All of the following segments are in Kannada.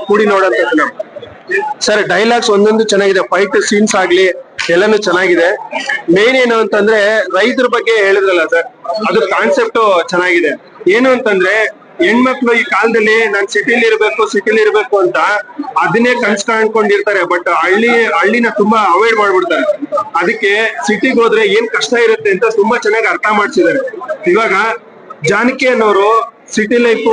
ಕೂಡಿ ನೋಡಂತ ಫಿಲಂ ಸರ್. ಡೈಲಾಗ್ಸ್ ಒಂದೊಂದು ಚೆನ್ನಾಗಿದೆ, ಫೈಟ್ ಸೀನ್ಸ್ ಆಗ್ಲಿ ಎಲ್ಲಾನು ಚೆನ್ನಾಗಿದೆ. ಮೇನ್ ಏನು ಅಂತಂದ್ರೆ ರೈತರ ಬಗ್ಗೆ ಹೇಳಿದ್ರಲ್ಲ ಸರ್, ಅದು ಕಾನ್ಸೆಪ್ಟ್ ಚೆನ್ನಾಗಿದೆ. ಏನು ಅಂತಂದ್ರೆ ಹೆಣ್ಮಕ್ಳು ಈ ಕಾಲದಲ್ಲಿ ನಾನ್ ಸಿಟಿಲಿ ಇರ್ಬೇಕು ಅಂತ ಅದನ್ನೇ ಕನ್ಸ್ ಕಾಣ್ಕೊಂಡಿರ್ತಾರೆ. ಬಟ್ ಹಳ್ಳಿನ ತುಂಬಾ ಅವಾಯ್ಡ್ ಮಾಡ್ಬಿಡ್ತಾರೆ. ಅದಕ್ಕೆ ಸಿಟಿಗೆ ಹೋದ್ರೆ ಏನ್ ಕಷ್ಟ ಇರುತ್ತೆ ಅಂತ ತುಂಬಾ ಚೆನ್ನಾಗಿ ಅರ್ಥ ಮಾಡ್ಸಿದ್ದಾರೆ. ಇವಾಗ ಜಾನಕಿ ಅನ್ನೋರು ಸಿಟಿ ಲೈಫ್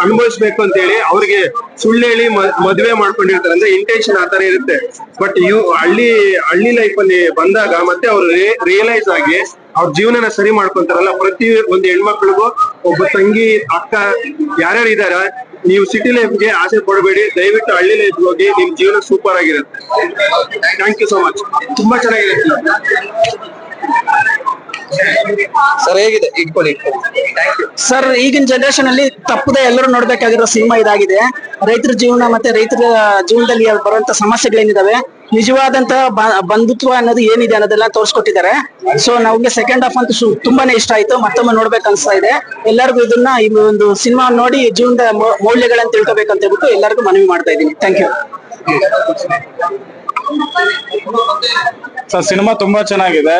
ಅನುಭವಿಸ್ಬೇಕು ಅಂತ ಹೇಳಿ ಅವ್ರಿಗೆ ಸುಳ್ಳು ಹೇಳಿ ಮದ್ವೆ ಮಾಡ್ಕೊಂಡಿರ್ತಾರೆ, ಅಂದ್ರೆ ಇಂಟೆನ್ಷನ್ ಆತರ ಇರುತ್ತೆ. ಬಟ್ ಹಳ್ಳಿ ಲೈಫ್ ಅಲ್ಲಿ ಬಂದಾಗ ಮತ್ತೆ ಅವ್ರು ರಿಯಲೈಸ್ ಆಗಿ ಅವ್ರ ಜೀವನನ ಸರಿ ಮಾಡ್ಕೊಂತಾರಲ್ಲ. ಪ್ರತಿ ಒಂದು ಹೆಣ್ಮಕ್ಳಿಗೂ ಒಬ್ಬ ತಂಗಿ ಅಕ್ಕ ಯಾರ್ಯಾರು ಇದಾರ, ನೀವು ಸಿಟಿ ಲೈಫ್ಗೆ ಆಸೆ ಪಡಬೇಡಿ, ದಯವಿಟ್ಟು ಹಳ್ಳಿ ಲೈಫ್ ಹೋಗಿ ನಿಮ್ ಜೀವನ ಸೂಪರ್ ಆಗಿರುತ್ತೆ. Thank you so much. ತುಂಬಾ ಚೆನ್ನಾಗಿರುತ್ತೆ ಸರ್. ಹೇಗಿದೆ ಇಟ್ಕೊಳ್ಳಿ ಸರ್. ಈಗಿನ ಜನರೇಷನ್ ಅಲ್ಲಿ ತಪ್ಪದೆ ಎಲ್ಲರೂ ನೋಡ್ಬೇಕಾಗಿರೋ ಸಿನಿಮಾ ಇದಾಗಿದೆ. ರೈತರ ಜೀವನ ಮತ್ತೆ ರೈತರ ಜೀವನದಲ್ಲಿ ಬರುವಂತ ಸಮಸ್ಯೆಗಳೇನಿದಾವೆ, ನಿಜವಾದಂತ ಬಂಧುತ್ವ ಅನ್ನೋದು ಏನಿದೆ ಅನ್ನೋದೆಲ್ಲ ತೋರಿಸ್ಕೊಟ್ಟಿದ್ದಾರೆ. ಸೊ ನಮ್ಗೆ ಸೆಕೆಂಡ್ ಹಾಫ್ ಅಂತೂ ತುಂಬಾನೇ ಇಷ್ಟ ಆಯ್ತು, ಮತ್ತೊಮ್ಮೆ ನೋಡ್ಬೇಕು ಅನ್ಸ್ತಾ ಇದೆ. ಎಲ್ಲರಿಗೂ ಇದನ್ನ ಈ ಒಂದು ಸಿನಿಮಾ ನೋಡಿ ಜೀವನದ ಮೌಲ್ಯಗಳನ್ನ ತಿಳ್ಕೊಬೇಕಂತ ಹೇಳ್ಬಿಟ್ಟು ಎಲ್ಲರಿಗೂ ಮನವಿ ಮಾಡ್ತಾ ಇದ್ದೀನಿ. Thank you sir. ಸಿನಿಮಾ ತುಂಬಾ ಚೆನ್ನಾಗಿದೆ.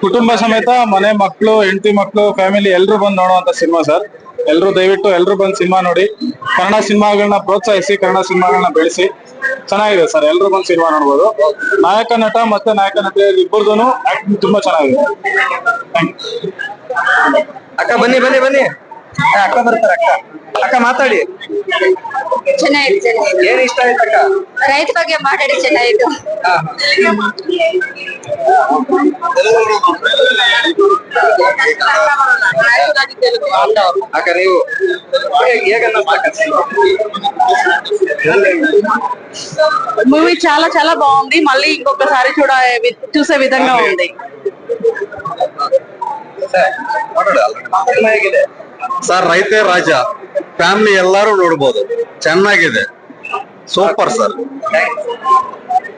ಕುಟುಂಬ ಸಮೇತ ಮನೆ ಮಕ್ಕಳು, ಹೆಂಡತಿ ಮಕ್ಕಳು, ಫ್ಯಾಮಿಲಿ ಎಲ್ರು ಬಂದು ನೋಡುವಂತ ಸಿನಿಮಾ ಸರ್. ದಯವಿಟ್ಟು ಎಲ್ರು ಬಂದು ಸಿನಿಮಾ ನೋಡಿ. ಕನ್ನಡ ಸಿನಿಮಾಗಳನ್ನ ಪ್ರೋತ್ಸಾಹಿಸಿ, ಕನ್ನಡ ಸಿನಿಮಾಗಳನ್ನ ಬೆಳೆಸಿ. ಚೆನ್ನಾಗಿದೆ ಸರ್, ಎಲ್ರು ಬಂದು ಸಿನಿಮಾ ನೋಡ್ಬೋದು. ನಾಯಕ ನಟ ಮತ್ತೆ ನಾಯಕ ನಟ ಇಬ್ಬರದು ಆಕ್ಟಿಂಗ್ ತುಂಬಾ ಚೆನ್ನಾಗಿದೆ. ಅಕ್ಕ ಬನ್ನಿ ಬನ್ನಿ ಬನ್ನಿ. ಅಕ್ಕ ಬರ್ತಾರೆ. ಅಕ್ಕ ಮಾತಾಡಿ. ಚೆನ್ನಾಗಿದೆ. ಏನ್ ಇಷ್ಟ ಆಯ್ತು ಅಕ್ಕ? ರೈತ ಬಗ್ಗೆ ಮಾತಾಡಿ ಚೆನ್ನಾಗಿತ್ತು. అక్క నీవు మూవీ చాలా చాలా బాగుంది. మళ్ళీ ఇంకొకసారి చూసే విధంగా ఉంది. ಸರ್ ರೈತೆ ರಾಜ ಫ್ಯಾಮಿಲಿ ಎಲ್ಲಾರು ನೋಡ್ಬೋದು, ಚೆನ್ನಾಗಿದೆ, ಸೂಪರ್ ಸರ್.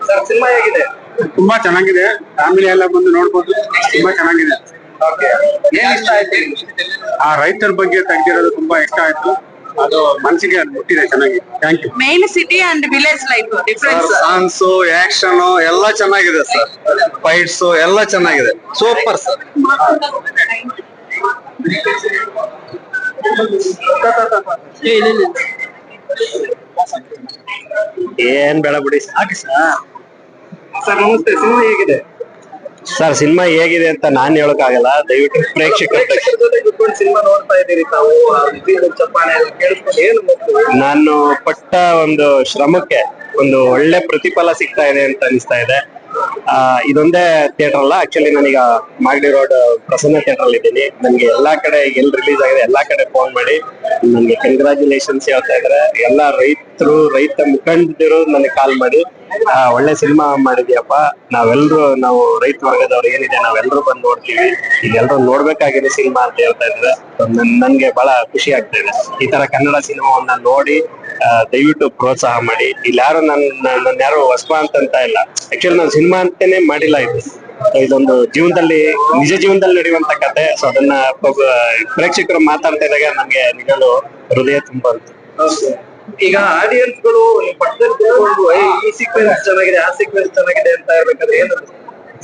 ಸರ್ ಸಿನಿಮಾ ಹೇಗಿದೆ? ತುಂಬಾ ಚೆನ್ನಾಗಿದೆ, ಫ್ಯಾಮಿಲಿ ಎಲ್ಲ ಬಂದು ನೋಡ್ಬೋದು, ತುಂಬಾ ಚೆನ್ನಾಗಿದೆ. ಏನ್ ಇಷ್ಟ ಆಯ್ತು? ಆ ರೈತರ ಬಗ್ಗೆ ತೆಗ್ದಿರೋದು ತುಂಬಾ ಇಷ್ಟ ಆಯ್ತು, ಅದು ಮನಸ್ಸಿಗೆ ಮುಟ್ಟಿದೆ, ಚೆನ್ನಾಗಿ. Thank you. Main city and village life difference. Songs, action ಎಲ್ಲ ಚೆನ್ನಾಗಿದೆ ಸರ್, ಫೈಟ್ಸ್ ಎಲ್ಲ ಚೆನ್ನಾಗಿದೆ, ಸೂಪರ್ ಸರ್. ಏನ್ ಬೇಡ ಬಿಡಿ. ಸರ್ ನಮಸ್ತೆ. ಸಿನಿಮಾ ಹೇಗಿದೆ? ಸರ್ ಸಿನಿಮಾ ಹೇಗಿದೆ ಅಂತ ನಾನ್ ಹೇಳಕ್ಕಾಗಲ್ಲ, ದಯವಿಟ್ಟು ಪ್ರೇಕ್ಷಕರು ಸಿನಿಮಾ ನೋಡ್ತಾ ಇದ್ದೀರಿ ತಾವು, ಚಪ್ಪಾಳೆ ಕೇಳಿಸ್ಕೊಂಡು ಏನು ನಾನು ಪಟ್ಟ ಒಂದು ಶ್ರಮಕ್ಕೆ ಒಂದು ಒಳ್ಳೆ ಪ್ರತಿಫಲ ಸಿಗ್ತಾ ಇದೆ ಅಂತ ಅನಿಸ್ತಾ ಇದೆ. ಇದೊಂದೇ ಥಿಯೇಟರ್ ಅಲ್ಲ, ಆಕ್ಚುಲಿ ನಾನೀಗ ಮಾಗಡಿ ರೋಡ್ ಪ್ರಸನ್ನ ಥಿಯೇಟರ್ ಅಲ್ಲಿ ಇದ್ದೀನಿ. ನನ್ಗೆ ಎಲ್ಲಾ ಕಡೆ ಎಲ್ಲಿ ರಿಲೀಸ್ ಆಗಿದೆ ಎಲ್ಲಾ ಕಡೆ ಫೋನ್ ಮಾಡಿ ನನ್ಗೆ ಕಂಗ್ರಾಚುಲೇಷನ್ಸ್ ಹೇಳ್ತಾ ಇದಾರೆ. ಎಲ್ಲಾ ರೈತರು, ರೈತ ಮುಖಂಡರು ನನಗೆ ಕಾಲ್ ಮಾಡಿ ಒಳ್ಳೆ ಸಿನಿಮಾ ಮಾಡಿದ್ಯಪ್ಪ, ನಾವು ರೈತ ವರ್ಗದವ್ರು ಏನಿದೆ ನಾವೆಲ್ಲರೂ ಬಂದು ನೋಡ್ತೀವಿ, ಈಗೆಲ್ಲರೂ ನೋಡ್ಬೇಕಾಗಿದೆ ಸಿನಿಮಾ ಅಂತ ಹೇಳ್ತಾ ಇದ್ದಾರೆ. ನನ್ಗೆ ಬಹಳ ಖುಷಿ ಆಗ್ತಾ ಇದೆ. ಈ ತರ ಕನ್ನಡ ಸಿನಿಮಾವನ್ನ ನೋಡಿ ದಯವಿಟ್ಟು ಪ್ರೋತ್ಸಾಹ ಮಾಡಿ. ಇಲ್ಲಿ ಯಾರು ನನ್ನ ಯಾರು ಹೊಸಬ ಅಂತ ಇಲ್ಲ, ಆಕ್ಚುಲಿ ನಾನು ಸಿನಿಮಾ ಅಂತಾನೆ ಮಾಡಿಲ್ಲ. ಇದೊಂದು ನಿಜ ಜೀವನದಲ್ಲಿ ನಡೆಯುವಂತ ಕತೆ. ಸೊ ಅದನ್ನ ಪ್ರೇಕ್ಷಕರು ಮಾತಾಡ್ತಾ ಇದ್ದಾಗ ನಮ್ಗೆ ನಿಜಲು ಹೃದಯ ತುಂಬ. ಈಗ ಆಡಿಯನ್ಸ್ ಗಳು ಈ ಸೀಕ್ವೆನ್ಸ್ ಚೆನ್ನಾಗಿದೆ, ಆ ಸೀಕ್ವೆನ್ಸ್ ಚೆನ್ನಾಗಿದೆ ಅಂತ ಹೇಳ್ಬೇಕಾದ್ರೆ ಏನು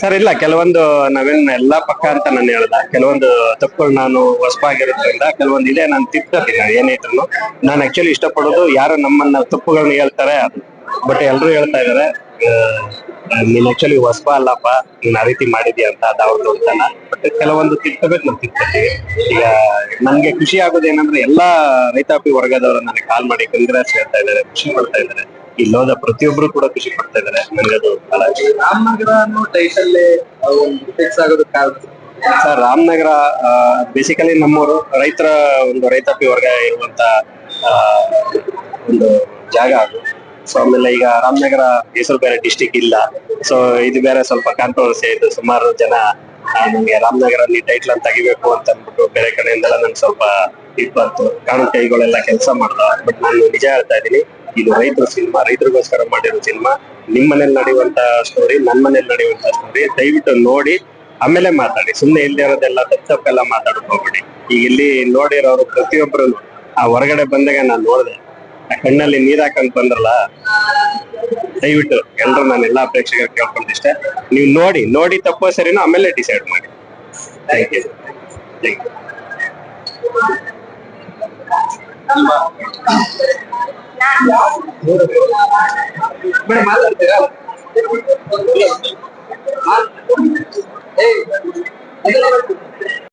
ಸರ್? ಇಲ್ಲ, ಕೆಲವೊಂದು ನಾವೇನ್ ಎಲ್ಲಾ ಪಕ್ಕ ಅಂತ ನಾನು ಹೇಳ್ದ, ಕೆಲವೊಂದು ತಪ್ಪುಗಳು ನಾನು ಹೊಸಬಾಗಿರೋದ್ರಿಂದ ಕೆಲವೊಂದು ಇದೆ, ನಾನು ತಿರ್ತೀನಿ ಏನಿದ್ರು. ನಾನು ಆಕ್ಚುಲಿ ಇಷ್ಟಪಡೋದು ಯಾರು ನಮ್ಮನ್ನ ತಪ್ಪುಗಳನ್ನ ಹೇಳ್ತಾರೆ ಅದು. ಬಟ್ ಎಲ್ರು ಹೇಳ್ತಾ ಇದಾರೆ ನೀನ್ ಆಕ್ಚುಲಿ ಹೊಸಬ ಅಲ್ಲಪ್ಪ, ನೀನ್ ಆ ರೀತಿ ಮಾಡಿದ್ಯಾ ಅಂತ, ಅದಾವ್ದು ಅಂತಾನ. ಬಟ್ ಕೆಲವೊಂದು ತಿರ್ಕೋಬೇಕು, ನಾವು ತಿರ್ತೀವಿ. ಈಗ ನನ್ಗೆ ಖುಷಿ ಆಗೋದೇನಂದ್ರೆ ಎಲ್ಲಾ ರೈತಾಪಿ ವರ್ಗದವರು ನನಗೆ ಕಾಲ್ ಮಾಡಿ ಕಂಗ್ರಾಟ್ಸ್ ಹೇಳ್ತಾ ಇದಾರೆ, ಖುಷಿ ಪಡ್ತಾ ಇದಾರೆ. ಇಲ್ಲೋದ ಪ್ರತಿಯೊಬ್ರು ಕೂಡ ಖುಷಿ ಪಡ್ತಾ ಇದಾರೆ. ನನಗದು ರಾಮನಗರ ಅನ್ನೋ ಟೈಟಲ್ ಫಿಕ್ಸ್ ಆಗೋದಕ್ಕೆ ಕಾರಣ ಸರ್, ರಾಮನಗರ ಬೇಸಿಕಲಿ ನಮ್ಮೂರು, ರೈತಾಪಿ ವರ್ಗ ಇರುವಂತ ಒಂದು ಜಾಗ ಅದು. ಸೊ ಆಮೇಲೆ ಈಗ ರಾಮನಗರ ಹೆಸರು ಬೇರೆ ಡಿಸ್ಟಿಕ್ ಇಲ್ಲ, ಸೊ ಇದು ಬೇರೆ ಸ್ವಲ್ಪ ಕಾಂಟ್ರವರ್ಸಿ ಆಯ್ತು. ಸುಮಾರು ಜನ ನಮ್ಗೆ ರಾಮನಗರ ಟೈಟ್ಲ್ ಅಂತ ತೆಗಿಬೇಕು ಅಂತ ಅಂದ್ಬಿಟ್ಟು ಬೇರೆ ಕಡೆಯಿಂದೆಲ್ಲ ನನ್ಗೆ ಸ್ವಲ್ಪ ಬಂತು. ಕಾನೂನು ಕೈಗಳೆಲ್ಲ ಕೆಲಸ ಮಾಡ್ದ. ಬಟ್ ನಾನು ನಿಜ ಹೇಳ್ತಾ ಇದ್ದೀನಿ, ಇದು ರೈತರ ಸಿನಿಮಾ, ರೈತರಿಗೋಸ್ಕರ ಮಾಡಿರೋ ಸಿನಿಮಾ. ನಿಮ್ ಮನೇಲಿ ನಡೆಯುವಂತ ಸ್ಟೋರಿ, ನನ್ ಮನೇಲಿ ನಡೆಯುವಂತ ಸ್ಟೋರಿ. ದಯವಿಟ್ಟು ನೋಡಿ ಆಮೇಲೆ ಮಾತಾಡಿ, ಸುಮ್ನೆ ಇಲ್ಲದೆ ಇರೋದೆಲ್ಲ ತಪ್ಪೆಲ್ಲ ಮಾತಾಡಕ್ ಹೋಗ್ಬೇಡಿ. ಈಗ ಇಲ್ಲಿ ನೋಡಿರೋರು ಪ್ರತಿಯೊಬ್ಬರು ಆ ಹೊರಗಡೆ ಬಂದಾಗ ನಾನು ನೋಡಿದೆ, ಆ ಕಣ್ಣಲ್ಲಿ ನೀರ್ ಹಾಕಂತ ಬಂದ್ರಲ್ಲ, ದಯವಿಟ್ಟು ಎಲ್ರು ನಾನು ಎಲ್ಲಾ ಪ್ರೇಕ್ಷಕರು ಕೇಳ್ಕೊಂಡಿಷ್ಟೇ, ನೀವು ನೋಡಿ ತಪ್ಪೋ ಸರಿನೋ ಆಮೇಲೆ ಡಿಸೈಡ್ ಮಾಡಿ. Thank you. ಮೇಡಮ್ ಮಾತಾಡ್ತೀರಾ?